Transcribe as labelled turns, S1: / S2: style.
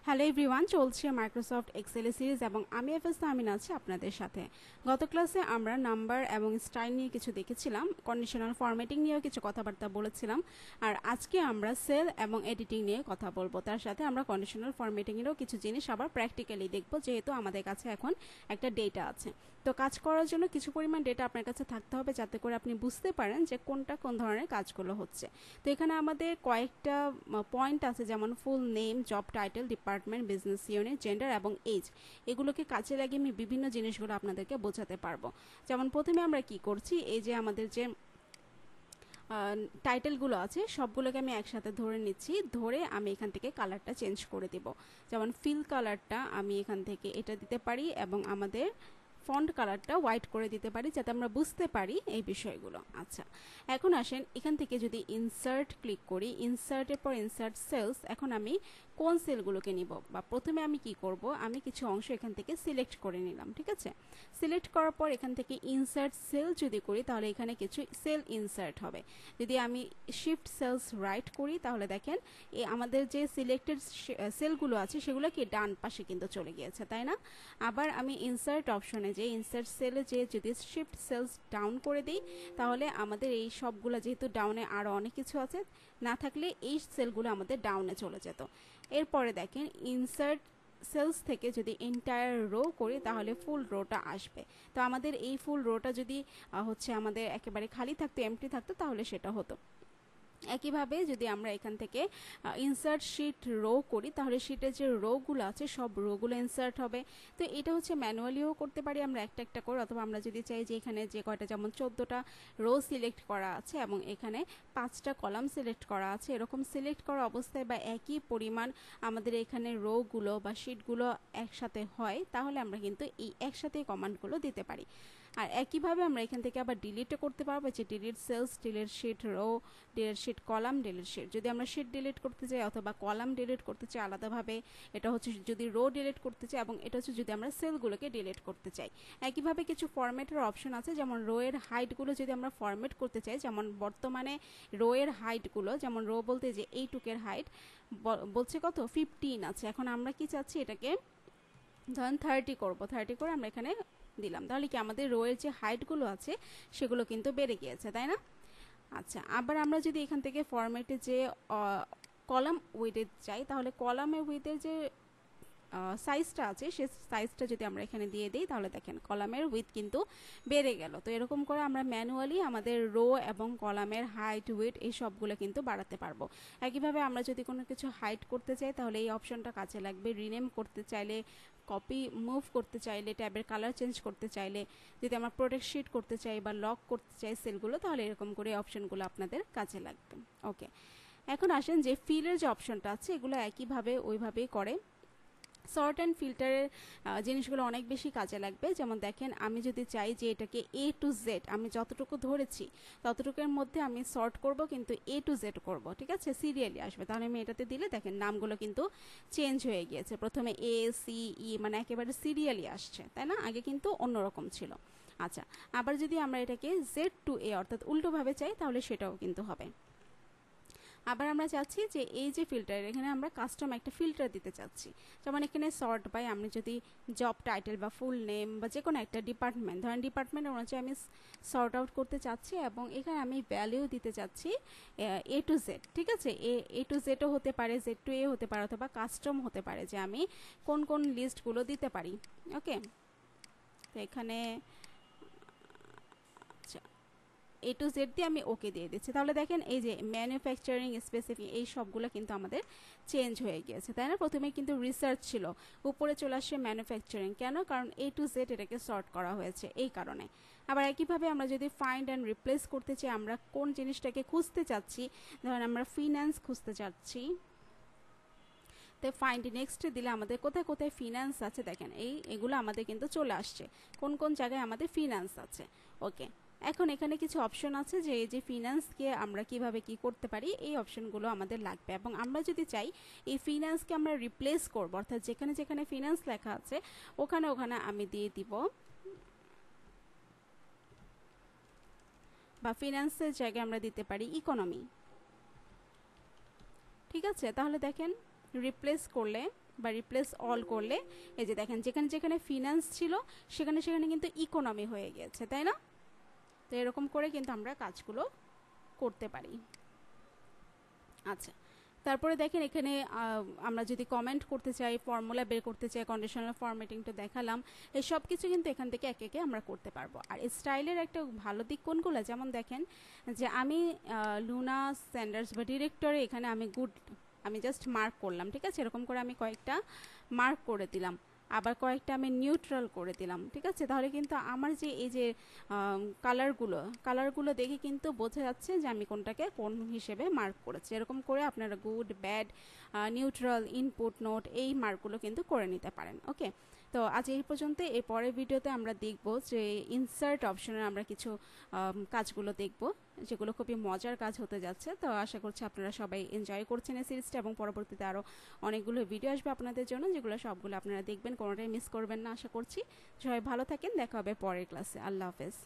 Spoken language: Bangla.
S1: হ্যালো এভরিওয়ান, চলছে মাইক্রোসফট এক্সেল সিরিজ এবং আমি এফএস আমিন আছি আপনাদের সাথে। গত ক্লাসে আমরা নাম্বার এবং স্টাইল নিয়ে কিছু দেখেছিলাম, কন্ডিশনাল ফরম্যাটিং নিয়েও কিছু কথাবার্তা বলেছিলাম, আর আজকে আমরা সেল এবং এডিটিং নিয়ে কথা বলবো। তার সাথে আমরা কন্ডিশনাল ফরম্যাটিংয়েরও কিছু জিনিস আবার প্র্যাকটিক্যালি দেখবো, যেহেতু আমাদের কাছে এখন একটা ডেটা আছে। তো কাজ করার জন্য কিছু পরিমাণ ডেটা আপনার কাছে থাকতে হবে, যাতে করে আপনি বুঝতে পারেন যে কোনটা কোন ধরনের কাজগুলো হচ্ছে। তো এখানে আমাদের কয়েকটা পয়েন্ট আছে, যেমন full name, job title, department, business unit, gender এবং এজ। এগুলোকে কাজে লাগিয়ে আমি বিভিন্ন জিনিসগুলো আপনাদেরকে বোঝাতে পারবো। যেমন প্রথমে আমরা কি করছি, এই যে আমাদের যে টাইটেলগুলো আছে সবগুলোকে আমি একসাথে ধরে নিচ্ছি, ধরে আমি এখান থেকে কালারটা চেঞ্জ করে দেব। যেমন ফিল কালারটা আমি এখান থেকে এটা দিতে পারি এবং আমাদের ফন্ট কালারটা হোয়াইট করে দিতে পারি, যাতে আমরা বুঝতে পারি এই বিষয়গুলো। আচ্ছা, এখন আসেন এখান থেকে যদি ইনসার্ট ক্লিক করি, ইনসার্টের পর ইনসার্ট সেলস, এখন আমি কোন সেলগুলোকে নিব, বা প্রথমে আমি কি করব, আমি কিছু অংশ এখান থেকে সিলেক্ট করে নিলাম। ঠিক আছে, সিলেক্ট করার পর এখান থেকে ইনসার্ট সেল যদি করি, তাহলে এখানে কিছু সেল ইনসার্ট হবে। যদি আমি শিফট সেলস রাইট করি, তাহলে দেখেন আমাদের যে সিলেক্টেড সেলগুলো আছে সেগুলো কি ডান পাশে কিন্তু চলে গিয়েছে, তাই না? আবার আমি ইনসার্ট অপশনে যে ইনসার্ট সেলে যে যদি শিফট সেলস ডাউন করে দিই, তাহলে আমাদের এই সবগুলো, যেহেতু ডাউনে আরও অনেক কিছু আছে, না থাকলে এই সেলগুলো আমাদের ডাউনে চলে যেত। এরপরে দেখেন ইনসার্ট সেলস থেকে যদি এন্টায়ার রো করি, তাহলে ফুল রোটা আসবে। তো আমাদের এই ফুল রোটা যদি আমাদের একেবারে খালি থাকতো, এমটি থাকতো, তাহলে সেটা হতো। একইভাবে যদি আমরা এখান থেকে ইনসার্ট শিট রো করি, তাহলে শিটের যে রোগুলো আছে সব রোগুলো ইনসার্ট হবে। তো এটা ম্যানুয়ালিও করতে পারি আমরা একটা একটা করে, অথবা আমরা যদি চাই যে এখানে যে কয়টা, যেমন 14টা রো সিলেক্ট করা আছে এবং এখানে 5টা কলাম সিলেক্ট করা আছে, এরকম সিলেক্ট করা অবস্থায় বা একই পরিমাণ আমাদের এখানে রোগুলো বা শিটগুলো একসাথে হয়, তাহলে আমরা কিন্তু এই একসাথে কমান্ডগুলো দিতে পারি। আর একইভাবে আমরা এখান থেকে আবার ডিলিটও করতে পারবো, যে delete cells, delete sheet row, delete sheet column, delete sheet. যদি আমরা শিট ডিলিট করতে চাই অথবা কলাম ডিলিট করতে চাই আলাদাভাবে, এটা যদি রো ডিলিট করতে চাই, এবং এটা যদি আমরা সেলগুলোকে ডিলিট করতে চাই। একইভাবে কিছু ফরম্যাটের অপশন আছে, যেমন রো এর হাইটগুলো যদি আমরা ফরম্যাট করতে চাই, যেমন বর্তমানে রো এর হাইটগুলো, যেমন রো বলতে যে এইটুকের হাইট বলছে কত 15 আছে, এখন আমরা কি চাচ্ছি, এটাকে ধরেন 30 করব, 30 করে আমরা এখানে দিলাম, তাহলে কি আমাদের রো এর যে হাইটগুলো আছে সেগুলো কিন্তু বেড়ে গিয়েছে, তাই না? আচ্ছা, আবার আমরা যদি এখান থেকে ফরম্যাটে যে কলাম উইথে চাই, তাহলে কলামের উইথের যে সাইজটা আছে সে সাইজটা যদি আমরা এখানে দিয়ে দিই, তাহলে দেখেন কলামের উইথ কিন্তু বেড়ে গেল। তো এরকম করে আমরা ম্যানুয়ালি আমাদের রো এবং কলামের হাইট, উইথ এই সবগুলো কিন্তু বাড়াতে পারবো। একইভাবে আমরা যদি কোনো কিছু হাইট করতে চাই, তাহলে এই অপশনটা কাজে লাগবে। রিনেম করতে চাইলে, কপি মুভ করতে চাইলে, ট্যাবের কালার চেঞ্জ করতে চাইলে, যদি আমরা প্রোটেক্ট শিট করতে চাই বা লক করতে চাই সেলগুলো, তাহলে এরকম করে অপশনগুলো আপনাদের কাজে লাগবে। ওকে, এখন আসেন যে ফিলের যে অপশনটা আছে, এগুলো একইভাবে ওইভাবেই করে। সর্ট অ্যান্ড ফিল্টারের জিনিসগুলো অনেক বেশি কাজে লাগবে। যেমন দেখেন, আমি যদি চাই যে এটাকে এ টু জেড, আমি যতটুকু ধরেছি ততটুকুর মধ্যে আমি সর্ট করব, কিন্তু এ টু জেড করব, ঠিক আছে, সিরিয়ালি আসবে, তাহলে আমি এটাতে দিলে দেখেন নামগুলো কিন্তু চেঞ্জ হয়ে গিয়েছে। প্রথমে এ, সি, ই, মানে একেবারে সিরিয়ালি আসছে, তাই না? আগে কিন্তু অন্যরকম ছিল। আচ্ছা, আবার যদি আমরা এটাকে জেড টু এ অর্থাৎ উল্টোভাবে চাই, তাহলে সেটাও কিন্তু হবে। আবার আমরা চাচ্ছি যে এই যে ফিল্টার, এখানে আমরা কাস্টম একটা ফিল্টার দিতে চাচ্ছি। যেমন এখানে সর্ট বাই, আমি যদি জব টাইটেল বা ফুল নেম বা যে কোনো একটা ডিপার্টমেন্ট, ধরেন ডিপার্টমেন্ট অনুযায়ী আমি সর্ট আউট করতে চাচ্ছি, এবং এখানে আমি ভ্যালিউ দিতে চাচ্ছি এ টু জেড। ঠিক আছে, এ টু জেডও হতে পারে, জেড টু এ হতে পারে, অথবা কাস্টম হতে পারে, যে আমি কোন কোন লিস্টগুলো দিতে পারি। ওকে, তো এখানে এ টু জেড দিয়ে আমি ওকে দিয়ে দিচ্ছি। তাহলে দেখেন এই যে ম্যানুফ্যাকচারিং, স্পেসিফিক, এই সবগুলো কিন্তু আমাদের চেঞ্জ হয়ে গিয়েছে, তাই না? প্রথমে কিন্তু রিসার্চ ছিল, উপরে চলে আসছে ম্যানুফ্যাকচারিং। কেন? কারণ এ টু জেড এটাকে সর্ট করা হয়েছে, এই কারণে। আবার একইভাবে আমরা যদি ফাইন্ড অ্যান্ড রিপ্লেস করতে চাই, আমরা কোন জিনিসটাকে খুঁজতে চাচ্ছি, ধরেন আমরা ফিন্যান্স খুঁজতে চাচ্ছি, তো ফাইন্ড নেক্সট দিলে আমাদের কোথায় কোথায় ফিন্যান্স আছে দেখেন, এগুলো আমাদের কিন্তু চলে আসছে, কোন কোন জায়গায় আমাদের ফিন্যান্স আছে। ওকে, এখন এখানে কিছু অপশন আছে, যে এই যে ফিন্যান্সকে আমরা কিভাবে কি করতে পারি, এই অপশনগুলো আমাদের লাগবে। এবং আমরা যদি চাই এই ফিন্যান্সকে আমরা রিপ্লেস করব, অর্থাৎ যেখানে যেখানে ফিন্যান্স লেখা আছে ওখানে ওখানে আমি দিয়ে দিব, বা ফিন্যান্সের জায়গায় আমরা দিতে পারি ইকোনমি। ঠিক আছে, তাহলে দেখেন রিপ্লেস করলে বা রিপ্লেস অল করলে এই যে দেখেন যেখানে যেখানে ফিনান্স ছিল সেখানে সেখানে কিন্তু ইকোনমি হয়ে গিয়েছে, তাই না? তো এরকম করে কিন্তু আমরা কাজগুলো করতে পারি। আচ্ছা, তারপরে দেখেন এখানে আমরা যদি কমেন্ট করতে চাই, ফর্মুলা বের করতে চাই, কন্ডিশনাল ফরম্যাটিংটা দেখালাম, এই সব কিছু কিন্তু এখান থেকে একে একে আমরা করতে পারবো। আর স্টাইলের একটা ভালো দিক কোনগুলো, যেমন দেখেন যে আমি লুনা স্যান্ডার্স বা ডিরেক্টরে এখানে আমি জাস্ট মার্ক করলাম, ঠিক আছে? এরকম করে আমি কয়েকটা মার্ক করে দিলাম, আবার কয়েকটা আমি নিউট্রাল করে দিলাম, ঠিক আছে? তাহলে কিন্তু আমার যে এই যে কালারগুলো দেখে কিন্তু বোঝা যাচ্ছে যে আমি কোনটাকে কোন হিসেবে মার্ক করেছি। এরকম করে আপনারা good, bad, neutral, input, note এই মার্কগুলো কিন্তু করে নিতে পারেন। ওকে, তো আজ এই পর্যন্ত। এর পরের ভিডিওতে আমরা দেখব যে ইনসার্ট অপশনের আমরা কিছু কাজগুলো দেখব, যেগুলো খুবই মজার কাজ হতে যাচ্ছে। তো আশা করছি আপনারা সবাই এনজয় করছেন এই সিরিজটা, এবং পরবর্তীতে আরও অনেকগুলো ভিডিও আসবে আপনাদের জন্য, যেগুলো সবগুলো আপনারা দেখবেন, কোনোটাই মিস করবেন না আশা করছি। সবাই ভালো থাকেন, দেখা হবে পরের ক্লাসে। আল্লাহ হাফেজ।